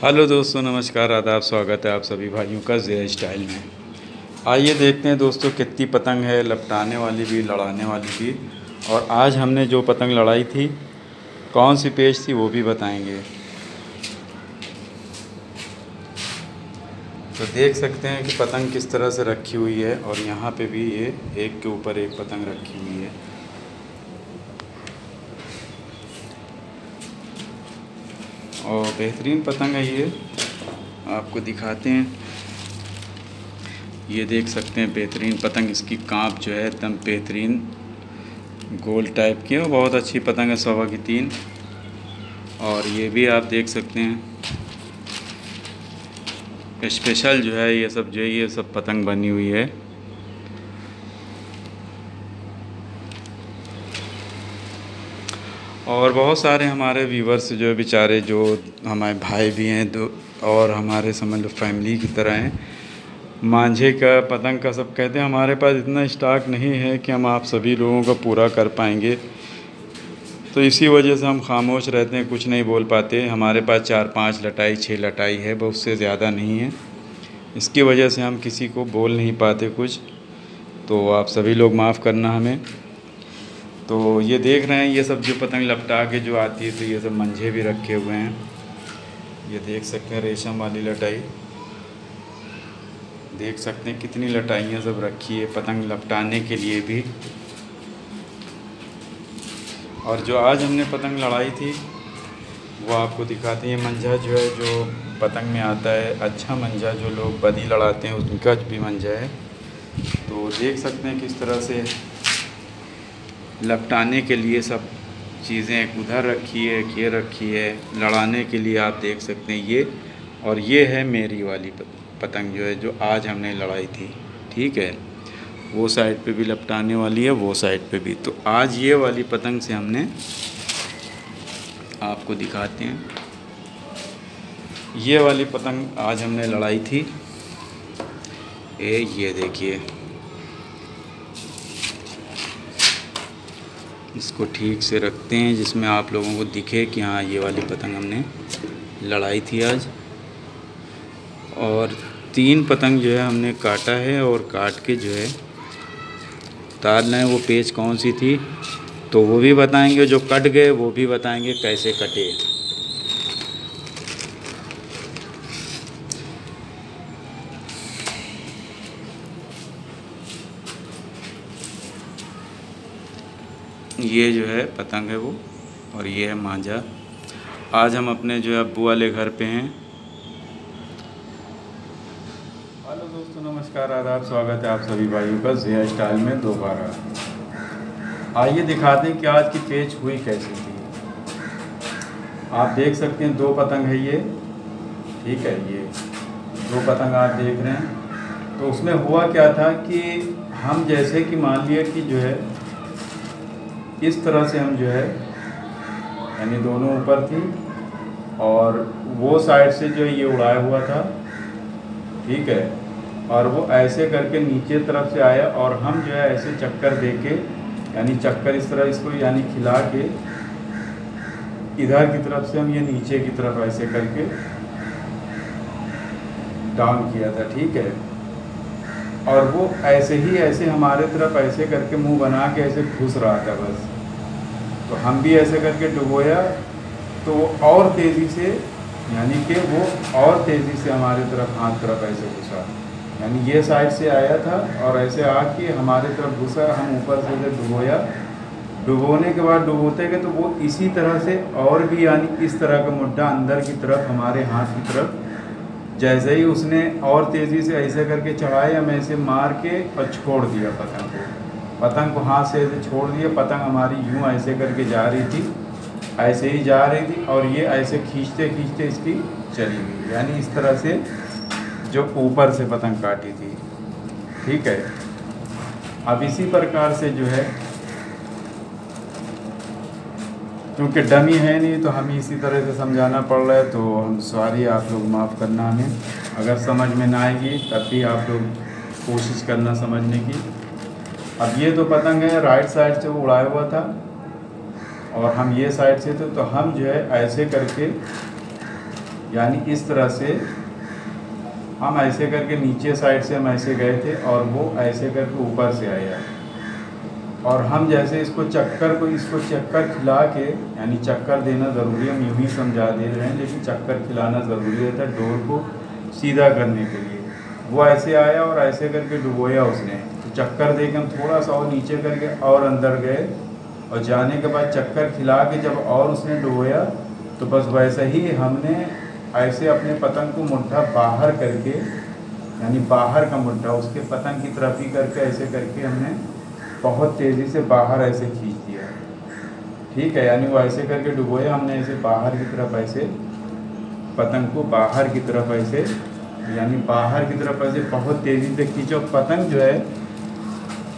Hello दोस्तों, नमस्कार, आदाब, स्वागत है आप सभी भाइयों का ज़े स्टाइल में। आइए देखते हैं दोस्तों कितनी पतंग है, लपटाने वाली भी लड़ाने वाली भी। और आज हमने जो पतंग लड़ाई थी, कौन सी पेच थी वो भी बताएंगे। तो देख सकते हैं कि पतंग किस तरह से रखी हुई है, और यहाँ पे भी ये एक के ऊपर एक पतंग रखी हुई है। और बेहतरीन पतंग है ये, आपको दिखाते हैं। ये देख सकते हैं बेहतरीन पतंग, इसकी कांप जो है एकदम बेहतरीन गोल टाइप की है, और बहुत अच्छी पतंग है, 3.25। और ये भी आप देख सकते हैं स्पेशल जो है, ये सब जो है ये सब पतंग बनी हुई है। और बहुत सारे हमारे व्यूवर्स जो बेचारे, जो हमारे भाई भी हैं दो, और हमारे समझ लो फैमिली की तरह हैं। मांझे का, पतंग का सब कहते हैं। हमारे पास इतना स्टॉक नहीं है कि हम आप सभी लोगों का पूरा कर पाएंगे, तो इसी वजह से हम खामोश रहते हैं, कुछ नहीं बोल पाते। हमारे पास 4-5 लटाई 6 लटाई है, बहुत से ज़्यादा नहीं है। इसकी वजह से हम किसी को बोल नहीं पाते कुछ, तो आप सभी लोग माफ़ करना हमें। तो ये देख रहे हैं, ये सब जो पतंग लपटा के जो आती है, तो ये सब मंझे भी रखे हुए हैं। ये देख सकते हैं रेशम वाली लटाई, देख सकते हैं कितनी लटाइयाँ सब रखी है पतंग लपटाने के लिए भी। और जो आज हमने पतंग लड़ाई थी वो आपको दिखाते हैं। ये मंझा जो है, जो पतंग में आता है, अच्छा मंझा, जो लोग बदी लड़ाते हैं उनका भी मंझा है। तो देख सकते हैं किस तरह से लपटाने के लिए सब चीज़ें उधर रखी है, ये रखी है लड़ाने के लिए, आप देख सकते हैं ये। और ये है मेरी वाली पतंग जो है, जो आज हमने लड़ाई थी, ठीक है। वो साइड पे भी लपटाने वाली है, वो साइड पे भी। तो आज ये वाली पतंग से हमने आपको दिखाते हैं। ये वाली पतंग आज हमने लड़ाई थी। ये देखिए, इसको ठीक से रखते हैं जिसमें आप लोगों को दिखे कि हाँ ये वाली पतंग हमने लड़ाई थी आज। और 3 पतंग जो है हमने काटा है, और काट के जो है तार लें। वो पेच कौन सी थी तो वो भी बताएंगे, जो कट गए वो भी बताएंगे कैसे कटे। ये जो है पतंग है वो, और ये है मांझा। आज हम अपने जो है अब्बू वाले घर पे हैं। हेलो दोस्तों, नमस्कार, आदाब, स्वागत है आप सभी भाइयों का ज़े स्टाइल में दोबारा। आइए दिखाते हैं कि आज की पेच हुई कैसी थी। आप देख सकते हैं 2 पतंग है ये, ठीक है। ये 2 पतंग आप देख रहे हैं। तो उसमें हुआ क्या था कि हम जैसे कि मान लिया कि जो है इस तरह से हम जो है, यानी दोनों ऊपर थी, और वो साइड से जो ये उड़ाया हुआ था, ठीक है। और वो ऐसे करके नीचे तरफ से आया, और हम जो है ऐसे चक्कर दे के, यानी चक्कर इस तरह इसको यानी खिला के इधर की तरफ से हम ये नीचे की तरफ ऐसे करके डाउन किया था, ठीक है। और वो ऐसे ही ऐसे हमारे तरफ ऐसे करके मुंह बना के ऐसे घुस रहा था बस। तो हम भी ऐसे करके डुबोया, तो और तेज़ी से, यानी कि वो और तेज़ी से हमारे तरफ हाथ तरफ ऐसे घुसा, यानी ये साइड से आया था और ऐसे आके हमारे तरफ घुसा। हम ऊपर से डुबोया, डुबोने के बाद डुबोते गए, तो वो इसी तरह से और भी, यानी इस तरह का मुड्ढा अंदर की तरफ हमारे हाथ की तरफ, जैसे ही उसने और तेज़ी से ऐसे करके चढ़ाया, हम ऐसे मार के और छोड़ दिया पतंग को हाथ से ऐसे छोड़ दिया। पतंग हमारी यूँ ऐसे करके जा रही थी, ऐसे ही जा रही थी, और ये ऐसे खींचते खींचते इसकी चली गई, यानी इस तरह से जो ऊपर से पतंग काटी थी, ठीक है। अब इसी प्रकार से जो है, क्योंकि डमी है नहीं तो हमें इसी तरह से समझाना पड़ रहा है, तो हम सॉरी, आप लोग माफ़ करना हमें। अगर समझ में ना आएगी तब भी आप लोग कोशिश करना समझने की। अब ये तो पतंग है, राइट साइड से वो उड़ाया हुआ था, और हम ये साइड से थे, तो हम जो है ऐसे करके यानी इस तरह से हम ऐसे करके नीचे साइड से हम ऐसे गए थे और वो ऐसे करके ऊपर से आया। और हम जैसे इसको चक्कर खिला के, यानी चक्कर देना ज़रूरी है, हम यूँ ही समझा दे रहे हैं, लेकिन चक्कर खिलाना ज़रूरी होता है डोर को सीधा करने के लिए। वो ऐसे आया और ऐसे करके डुबोया उसने, तो चक्कर दे के हम थोड़ा सा और नीचे करके और अंदर गए, और जाने के बाद चक्कर खिला के जब और उसने डुबोया, तो बस वैसे ही हमने ऐसे अपने पतंग को मुट्ठा बाहर करके, यानी बाहर का मुट्ठा उसके पतंग की तरफ ही करके ऐसे करके हमने बहुत तेज़ी से बाहर ऐसे खींच दिया। ठीक है, यानी वो ऐसे करके डुबोया हमने, ऐसे बाहर की तरफ ऐसे पतंग को बाहर की तरफ ऐसे, यानी बाहर की तरफ ऐसे बहुत तेज़ी से खींचो। पतंग जो है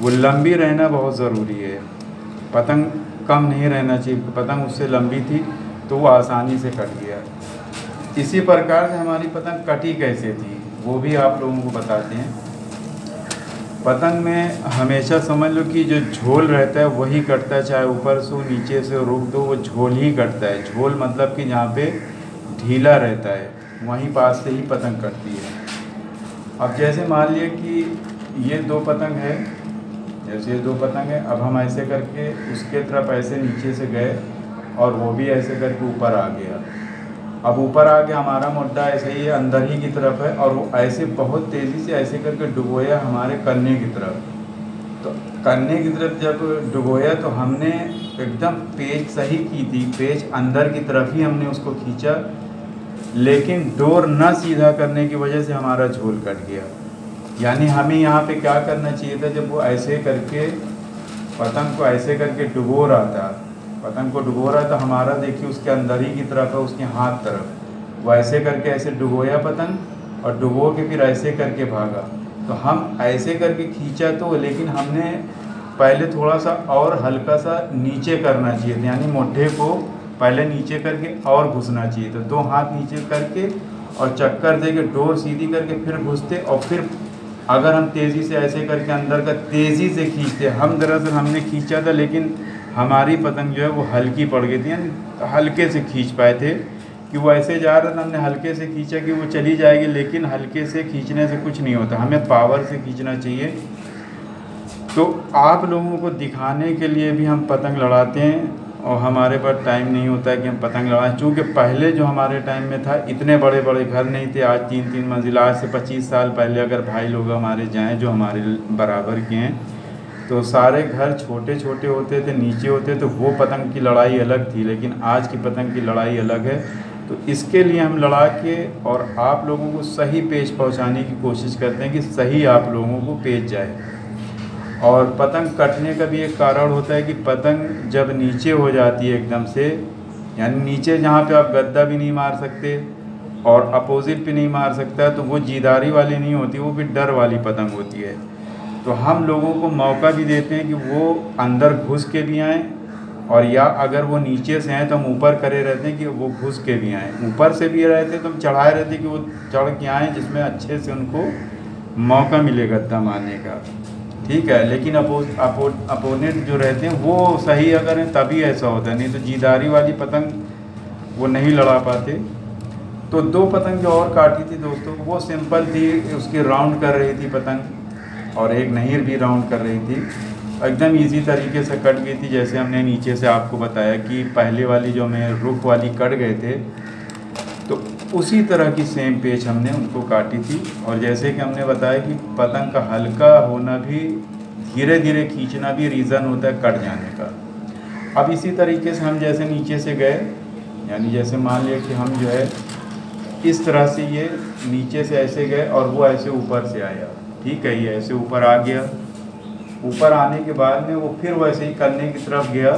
वो लंबी रहना बहुत ज़रूरी है, पतंग कम नहीं रहना चाहिए। पतंग उससे लंबी थी तो वो आसानी से कट गया। इसी प्रकार से हमारी पतंग कटी कैसे थी वो भी आप लोगों को बताते हैं। पतंग में हमेशा समझ लो कि जो झोल रहता है वही कटता है, चाहे ऊपर से नीचे से रोक दो वो झोल ही कटता है। झोल मतलब कि जहाँ पे ढीला रहता है वहीं पास से ही पतंग कटती है। अब जैसे मान लिए कि ये दो पतंग है, जैसे ये दो पतंग है, अब हम ऐसे करके उसके तरफ ऐसे नीचे से गए और वो भी ऐसे करके ऊपर आ गया। अब ऊपर आ गया, हमारा मुड्डा ऐसे ही अंदर ही की तरफ है और वो ऐसे बहुत तेज़ी से ऐसे करके डुबोया हमारे कन्ने की तरफ। तो कन्ने की तरफ जब डुबोया तो हमने एकदम पेच सही की थी, पेच अंदर की तरफ ही हमने उसको खींचा, लेकिन डोर न सीधा करने की वजह से हमारा झोल कट गया। यानी हमें यहाँ पे क्या करना चाहिए था, जब वो ऐसे करके पतंग को ऐसे करके डुबो रहा था, पतंग को डुबो रहा था, हमारा देखिए उसके अंदर ही की तरफ है, उसके हाथ तरफ वो ऐसे करके ऐसे डुबोया पतंग और डुबो के फिर ऐसे करके भागा। तो हम ऐसे करके खींचा तो, लेकिन हमने पहले थोड़ा सा और हल्का सा नीचे करना चाहिए था, यानी मुट्ठे को पहले नीचे करके और घुसना चाहिए था। दो हाथ नीचे करके और चक्कर दे के डोर सीधी करके फिर घुसते, और फिर अगर हम तेज़ी से ऐसे करके अंदर का तेज़ी से खींचते, हम दरअसल हमने खींचा था लेकिन हमारी पतंग जो है वो हल्की पड़ गई थी, यानी हल्के से खींच पाए थे कि वो ऐसे जा रहा था, हमने हल्के से खींचा कि वो चली जाएगी, लेकिन हल्के से खींचने से कुछ नहीं होता, हमें पावर से खींचना चाहिए। तो आप लोगों को दिखाने के लिए भी हम पतंग लड़ाते हैं, और हमारे पास टाइम नहीं होता है कि हम पतंग लड़ाएं, क्योंकि पहले जो हमारे टाइम में था इतने बड़े बड़े घर नहीं थे। आज 3-3 मंजिला, आज से 25 साल पहले अगर भाई लोग हमारे जाएं जो हमारे बराबर के हैं, तो सारे घर छोटे छोटे होते थे, नीचे होते, तो वो पतंग की लड़ाई अलग थी। लेकिन आज की पतंग की लड़ाई अलग है। तो इसके लिए हम लड़ा के और आप लोगों को सही पेच पहुंचाने की कोशिश करते हैं कि सही आप लोगों को पेच जाए। और पतंग कटने का भी एक कारण होता है कि पतंग जब नीचे हो जाती है एकदम से, यानी नीचे जहाँ पे आप गद्दा भी नहीं मार सकते और अपोजिट पे नहीं मार सकता, तो वो जीदारी वाली नहीं होती, वो भी डर वाली पतंग होती है। तो हम लोगों को मौका भी देते हैं कि वो अंदर घुस के भी आएँ, और या अगर वो नीचे से हैं तो हम ऊपर करे रहते हैं कि वो घुस के भी आएँ। ऊपर से भी रहते तो हम चढ़ाए रहते कि वो चढ़ के आएँ, जिसमें अच्छे से उनको मौका मिले गद्दा मारने का। ठीक है, लेकिन अपोनेंट जो रहते हैं वो सही अगर हैं तभी ऐसा होता है, नहीं तो जीदारी वाली पतंग वो नहीं लड़ा पाते। तो दो पतंग जो और काटी थी दोस्तों, वो सिंपल थी, उसकी राउंड कर रही थी पतंग, और एक नहीर भी राउंड कर रही थी, एकदम इजी तरीके से कट गई थी। जैसे हमने नीचे से आपको बताया कि पहले वाली जो हमें रुख वाली कट गए थे, तो उसी तरह की सेम पेच हमने उनको काटी थी। और जैसे कि हमने बताया कि पतंग का हल्का होना भी, धीरे धीरे खींचना भी रीज़न होता है कट जाने का। अब इसी तरीके से हम जैसे नीचे से गए, यानी जैसे मान लिया कि हम जो है इस तरह से ये नीचे से ऐसे गए और वो ऐसे ऊपर से आया। ठीक है, ये ऐसे ऊपर आ गया। ऊपर आने के बाद में वो फिर वैसे ही कन्ने की तरफ गया,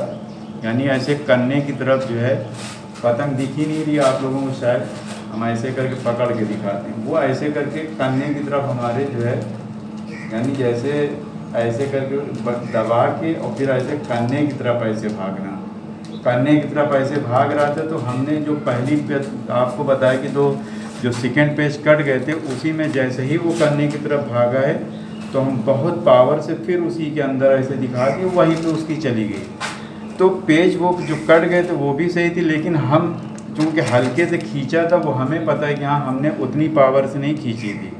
यानी ऐसे कन्ने की तरफ जो है, पतंग दिख ही नहीं रही आप लोगों को, शायद हम ऐसे करके पकड़ के दिखाते हैं, वो ऐसे करके कन्ने की तरफ हमारे जो है, यानी जैसे ऐसे करके दबा के और फिर ऐसे कन्ने की तरफ ऐसे भागना, कन्ने की तरफ ऐसे भाग रहा था। तो हमने जो पहली आपको बताया कि जो सेकेंड पेज कट गए थे, उसी में जैसे ही वो कन्ने की तरफ भागा है, तो हम बहुत पावर से फिर उसी के अंदर ऐसे दिखा के वहीं पे उसकी चली गई। तो पेज वो जो कट गए थे वो भी सही थी, लेकिन हम चूँकि हल्के से खींचा था, वो हमें पता है कि हाँ हमने उतनी पावर से नहीं खींची थी।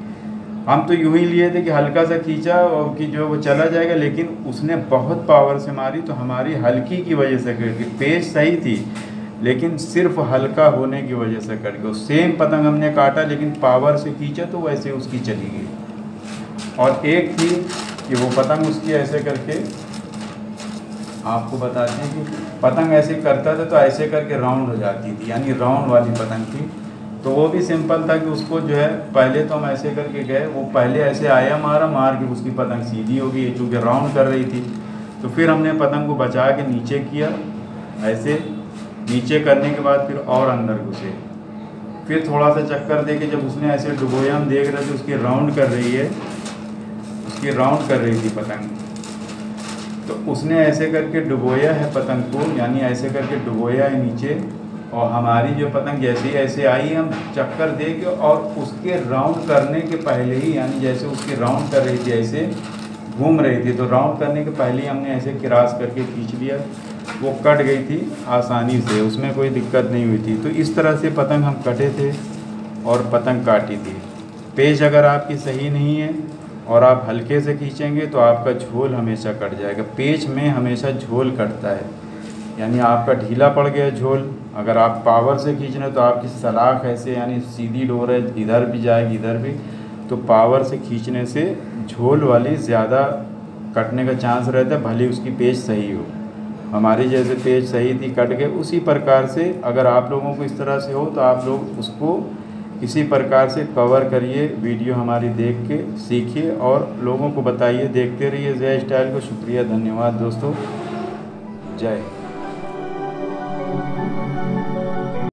हम तो यूँ ही लिए थे कि हल्का सा खींचा और कि जो वो चला जाएगा, लेकिन उसने बहुत पावर से मारी, तो हमारी हल्की की वजह से कट गई। पेच सही थी लेकिन सिर्फ हल्का होने की वजह से कट गई। सेम पतंग हमने काटा लेकिन पावर से खींचा तो वैसे उसकी चली गई। और एक थी कि वो पतंग उसकी ऐसे करके, आपको बताते हैं कि पतंग ऐसे करता था तो ऐसे करके राउंड हो जाती थी, यानी राउंड वाली पतंग थी। तो वो भी सिंपल था कि उसको जो है पहले तो हम ऐसे करके गए, वो पहले ऐसे आया मार के उसकी पतंग सीधी हो गई चूँकि राउंड कर रही थी। तो फिर हमने पतंग को बचा के नीचे किया, ऐसे नीचे करने के बाद फिर और अंदर घुसे, फिर थोड़ा सा चक्कर दे के जब उसने ऐसे डुबोया, हम देख रहे थे उसकी राउंड कर रही है, उसकी राउंड कर रही थी पतंग। तो उसने ऐसे करके डुबोया है पतंग को, यानी ऐसे करके डुबोया है नीचे, और हमारी जो पतंग जैसे ही ऐसे आई, हम चक्कर दे के और उसके राउंड करने के पहले ही, यानी जैसे उसकी राउंड कर रही थी ऐसे घूम रही थी, तो राउंड करने के पहले ही हमने ऐसे क्रॉस करके खींच लिया, वो कट गई थी आसानी से, उसमें कोई दिक्कत नहीं हुई थी। तो इस तरह से पतंग हम कटे थे और पतंग काटी थी। पेच अगर आपकी सही नहीं है और आप हल्के से खींचेंगे तो आपका झोल हमेशा कट जाएगा। पेच में हमेशा झोल कटता है, यानी आपका ढीला पड़ गया झोल। अगर आप पावर से खींच रहे हैं तो आपकी सलाख ऐसे, यानी सीधी डोर है, इधर भी जाएगी इधर भी, तो पावर से खींचने से झोल वाली ज़्यादा कटने का चांस रहता है, भले उसकी पेच सही हो। हमारी जैसे पेच सही थी, कट गए। उसी प्रकार से अगर आप लोगों को इस तरह से हो तो आप लोग उसको इसी प्रकार से कवर करिए, वीडियो हमारी देख के सीखिए और लोगों को बताइए। देखते रहिए जय स्टाइल को। शुक्रिया, धन्यवाद दोस्तों, जय।